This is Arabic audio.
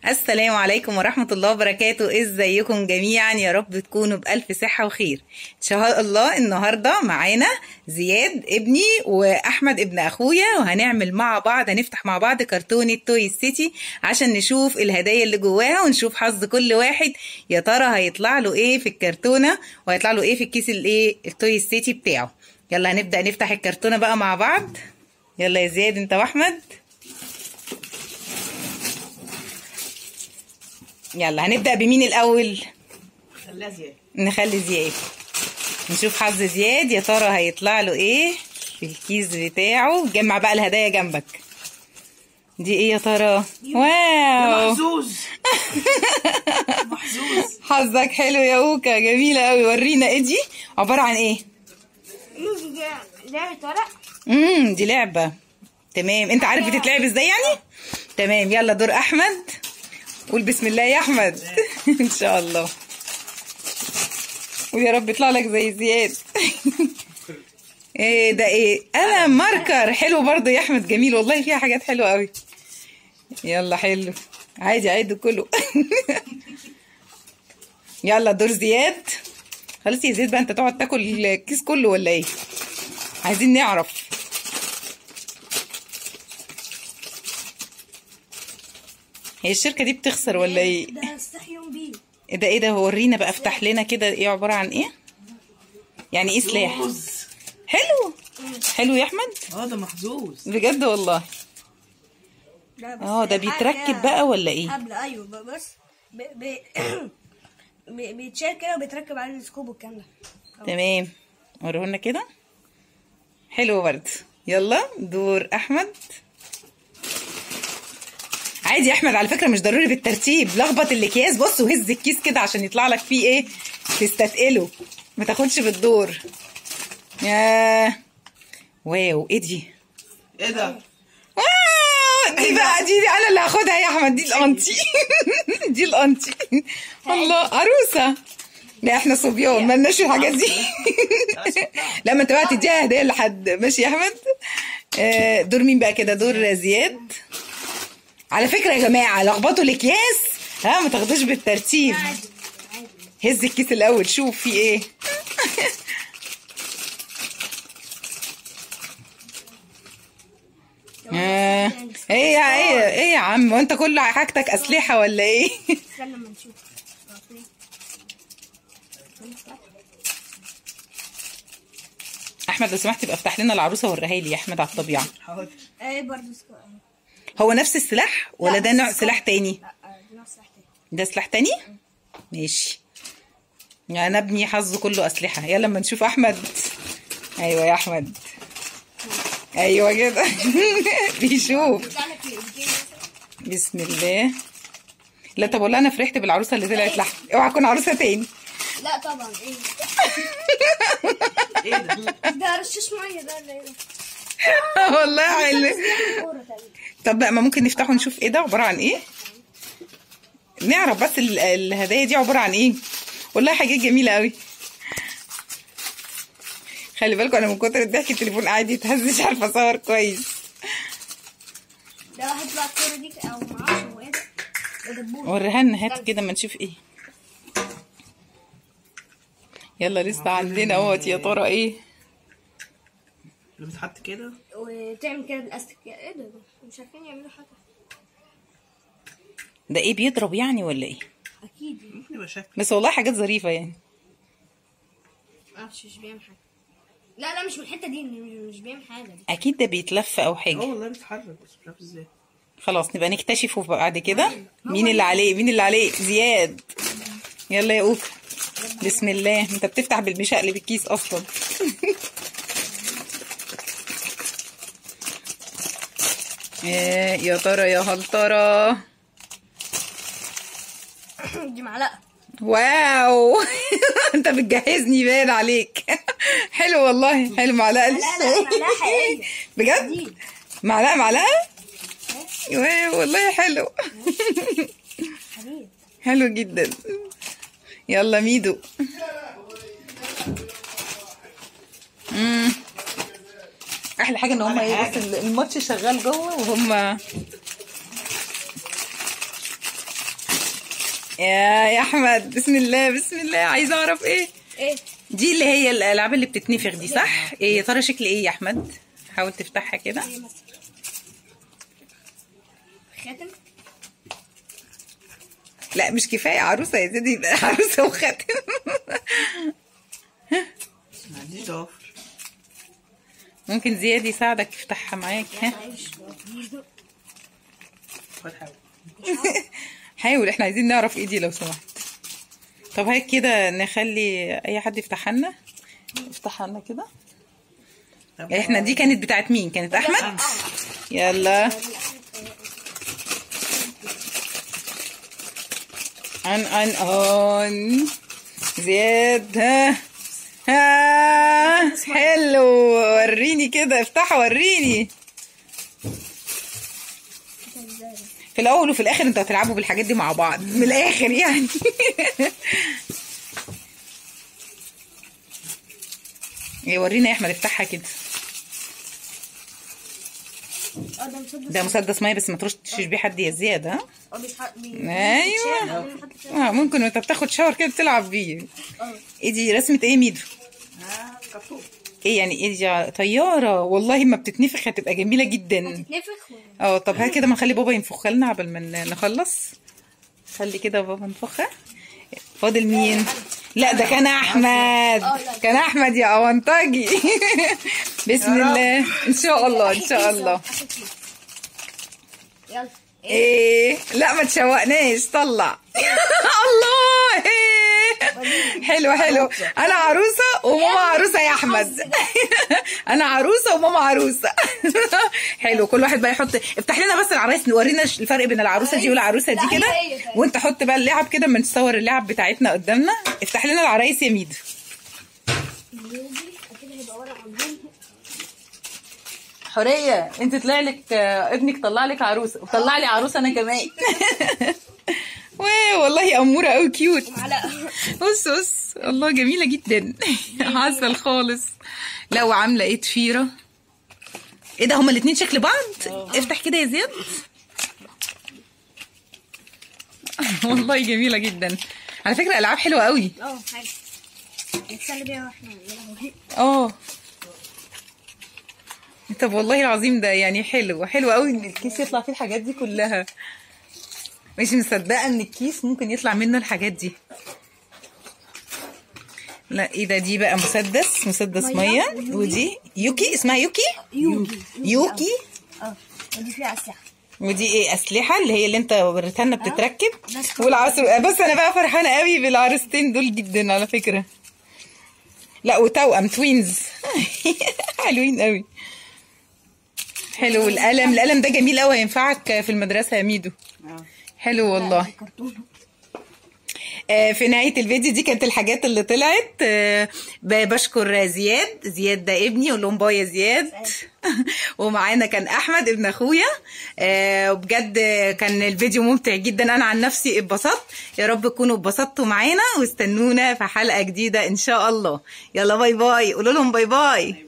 السلام عليكم ورحمة الله وبركاته. ازيكم جميعا؟ يا رب تكونوا بألف صحة وخير ان شاء الله. النهاردة معانا زياد ابني واحمد ابن اخويا، وهنعمل مع بعض، هنفتح مع بعض كرتونة توي سيتي عشان نشوف الهدايا اللي جواها ونشوف حظ كل واحد. يا ترى هيطلع له ايه في الكرتونة وهيطلع له ايه في الكيس الايه التوي سيتي بتاعه. يلا هنبدأ نفتح الكرتونة بقى مع بعض. يلا يا زياد انت واحمد. يلا هنبدأ بمين الأول؟ نخلي زياد نشوف حظ زياد، يا ترى هيطلع له ايه في الكيس بتاعه. جمع بقى الهدايا جنبك. دي ايه يا ترى؟ واو محظوظ. محظوظ. حظك حلو يا اوكا، جميلة قوي. ورينا ايه دي، عبارة عن ايه؟ لعبة ورق. دي لعبة. تمام، انت عارف بتتلعب ازاي يعني؟ تمام، يلا دور احمد. قول بسم الله يا احمد. ان شاء الله، ويا رب يطلع لك زي زياد. ايه ده؟ ايه؟ قلم ماركر حلو برضه يا احمد، جميل والله، فيها حاجات حلوه قوي. يلا حلو، عادي عادي كله. يلا دور زياد. خلاص يا زياد بقى، انت تقعد تاكل الكيس كله ولا ايه؟ عايزين نعرف. هي الشركة دي بتخسر ولا ايه؟ ده استحيون بيه. ده ايه ده؟ ورينا بقى، افتح لنا كده. ايه عبارة عن ايه؟ يعني ايه سلاح؟ حلو حلو يا احمد. ده محظوظ بجد والله. ده بيتركب بقى ولا ايه؟ قبل ايوه، بس بيتشال كده وبيتركب على السكوب والكلام ده. تمام، وريهولنا كده. حلو برضه. يلا دور احمد. عادي يا احمد، على فكره مش ضروري بالترتيب. لخبط الاكياس، بص، وهز الكيس كده عشان يطلع لك فيه ايه تستثقله، ما تاخدش بالدور. يا واو، ايه دي؟ ايه ده؟ دي بقى، دي انا اللي هاخدها يا احمد. دي الانتي. دي الانتي. الله، عروسه. لا احنا صبيان مالناش الحاجات دي. لما انت بقى تديها هديه لحد. ماشي يا احمد. دور مين بقى كده؟ دور زياد. على فكره يا جماعه، لخبطوا الاكياس، ما تاخدوش بالترتيب. هز الكيس الاول، شوف في ايه. ايه يا عم، وانت كل حاجتك اسلحه ولا ايه؟ استنى لما نشوف. احمد لو سمحت، يبقى افتح لنا العروسه وريها لي يا احمد على الطبيعه. حاضر. ايه برضه هو نفس السلاح ولا ده نوع سلاح تاني؟ لا، ده نوع سلاح تاني. ده سلاح تاني؟ ماشي. يعني انا ابني حظه كله اسلحه. يلا لما نشوف احمد. ايوه يا احمد، ايوه كده. بيشوف. بسم الله. لا طب والله انا فرحت بالعروسه اللي طلعت لحم. اوعى تكون عروسه تاني. لا طبعا. ايه ايه ده؟ ده رشاش ميه ده ولا ايه؟ والله حلو. طب بقى، ما ممكن نفتحه نشوف ايه ده عباره عن ايه؟ نعرف بس الهدايا دي عباره عن ايه. والله حاجات جميله قوي. خلي بالكم، انا من كتر الضحك التليفون قاعد يتهز، مش عارفه اصور كويس. ده واحد بقى الكوره دي او معرفش هو ايه ده. ده دبوس. وريها لنا، هات كده اما نشوف ايه. يلا لسه عندنا اهوت. يا ترى ايه اللي بتحط كده وتعمل كده بالاستيك؟ ايه ده؟ مش عارفين يعملوا حاجه. ده؟ ايه، بيضرب يعني ولا ايه؟ اكيد ممكن يبقى شكل. بس والله حاجات ظريفه يعني. معرفش، مش بيعمل حاجه. لا مش من الحته دي، مش بيعمل حاجه دي. اكيد ده بيتلف او حاجه. والله بيتحرك بس مش عارف ازاي. خلاص نبقى نكتشفه بعد كده. مين اللي عليه؟ مين اللي عليه؟ زياد. يلا يا اوكا، بسم الله. انت بتفتح بالمشقلب الكيس اصلا. يا ترى يا هل ترى؟ دي معلقه. واو. انت بتجهزني، باين عليك. حلو والله، حلو. معلقه معلقه حقيقيه بجد. معلقه. واو والله حلو. حلو جدا. يلا ميدو. احلى حاجه ان هم ايه، بس الماتش شغال جوه وهم يا احمد بسم الله بسم الله، عايزه اعرف ايه ايه دي اللي هي الالعاب اللي بتتنفخ دي صح؟ ايه يا ترى شكل ايه يا احمد؟ حاول تفتحها كده. ايه مثلا خاتم. لا مش كفايه عروسه يا زيد، يبقى عروسه وخاتم. ما عنديش ضوافر. ممكن زياد يساعدك يفتحها معاك. ها خد حاول. حاول، احنا عايزين نعرف ايه دي لو سمحت. طب هيك كده نخلي اي حد يفتحها لنا. افتحها لنا كده. احنا دي كانت بتاعت مين؟ كانت احمد. يلا on زياد. ها حلو، وريني كده، افتحها وريني. في الاول وفي الاخر انتوا هتلعبوا بالحاجات دي مع بعض من الاخر يعني. ايه ورينا يا احمد، افتحها كده. ده مسدس. ده مسدس ميه، بس ما ترشش بيه حد يا زياد. ها ايوه ممكن وانت بتاخد شاور كده تلعب بيه. ايه دي رسمه ايه ميدو؟ كرتون. ايه يعني ايه دي؟ طياره والله ما بتتنفخ، هتبقى جميله جدا. بتتنفخ طب ها كده ما نخلي بابا ينفخها لنا قبل ما نخلص. خلي كده بابا ينفخها. فاضل مين؟ لا ده كان احمد. كان احمد يا اونطاجي. بسم الله ان شاء الله ان شاء الله. يلا ايه لا ما تشوقناش، طلع. الله ايه حلو حلو. انا عروسه وماما عروسه يا احمد. انا عروسه وماما عروسه. حلو، كل واحد بقى يحط. افتح لنا بس العرايس، نورينا الفرق بين العروسه دي والعروسه دي كده، وانت حط بقى اللعب كده اما نصور اللعب بتاعتنا قدامنا. افتح لنا العرايس يا ميدو. حوريه انت طلع لك ابنك، طلع لك عروسه وطلع لي عروسه انا كمان. والله اموره قوي كيوت. بص بص الله جميله جدا. عسل خالص. لا وعامله ايه ضفيره. ايه ده هما الاتنين شكل بعض. افتح كده يا زياد. والله جميله جدا على فكره، العاب حلوه قوي. حلو نتسلى بيها واحنا. طب والله العظيم ده يعني حلو حلو قوي ان الكيس يطلع فيه الحاجات دي كلها. مش مصدقه ان الكيس ممكن يطلع منه الحاجات دي. لا ايه ده، دي بقى مسدس ميه. ودي يوكي، اسمها يوكي. يوكي. ودي فيها اسلحه. ودي ايه اسلحه اللي هي اللي انت وريتها لنا بتتركب. والعصر بس انا بقى فرحانه قوي بالعروستين دول جدا على فكره. لا وتوأم توينز. حلوين قوي. حلو. القلم ده جميل قوي، هينفعك في المدرسه يا ميدو. حلو والله. في نهاية الفيديو دي كانت الحاجات اللي طلعت. بشكر زياد ده ابني، اقول لهم باي يا زياد. ومعانا كان احمد ابن اخويا. وبجد كان الفيديو ممتع جدا، انا عن نفسي اتبسطت. يا رب تكونوا اتبسطتوا معانا، واستنونا في حلقة جديدة ان شاء الله. يلا باي باي، قولوا لهم باي باي.